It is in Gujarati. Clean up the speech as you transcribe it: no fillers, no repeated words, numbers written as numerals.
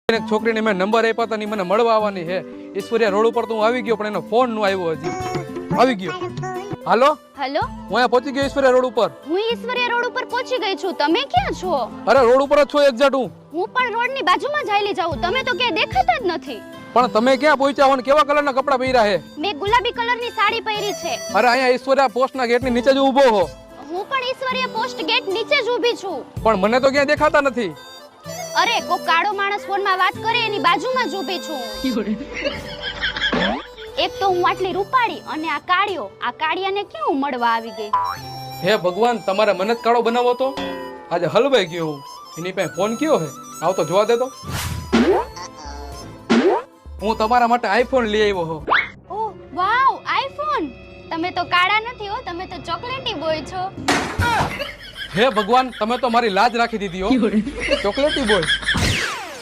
એક છોકરીને મેં નંબર આપ્યા હતા ને મને મળવા આવવાની છે. ઈશ્વરિયા રોડ ઉપર તો હું આવી ગયો પણ એનો ફોન નો આવ્યો હજી. આવી ગયો. હાલો હેલો, હું અહીંયા પહોંચી ગયો ઈશ્વરિયા રોડ ઉપર. હું ઈશ્વરિયા રોડ ઉપર પહોંચી ગઈ છું. તમે ક્યાં છો? અરે રોડ ઉપર જ છો એક્ઝેક્ટ હું. હું પણ રોડની બાજુમાં જ હાલી જાઉં. તમે તો ક્યાંય દેખાતા જ નથી. પણ તમે ક્યાં પહોંચ્યા હો ને કેવા કલરના કપડાં પહેર્યા છે? મેં ગુલાબી કલરની સાડી પહેરી છે. અરે અહીંયા ઈશ્વરિયા પોસ્ટના ગેટની નીચે જ ઊભો હો. હું પણ ઈશ્વરિયા પોસ્ટ ગેટ નીચે જ ઊભી છું. પણ મને તો ક્યાંય દેખાતા નથી. અરે કોક કાળો માણસ ફોનમાં વાત કરે એની બાજુમાં જ ઊભી છું. એક તો હું આટલી રૂપાળી અને આ કાળિયાને ક્યાં હું મળવા આવી ગઈ? હે ભગવાન, તમારે મને જ કાળો બનાવો તો આજે હલવાઈ ગયો હું. એની પાસે ફોન કયો હે? આવ તો જોવા દે તો. હું તમારા માટે આઈફોન લઈ આવ્યો હો. ઓહ વાવ, આઈફોન! તમે તો કાળા નથી હો, તમે તો ચોકલેટી બોય છો. હે ભગવાન, તમે તો મારી લાજ રાખી દીધી હો. ચોકલેટી બોય.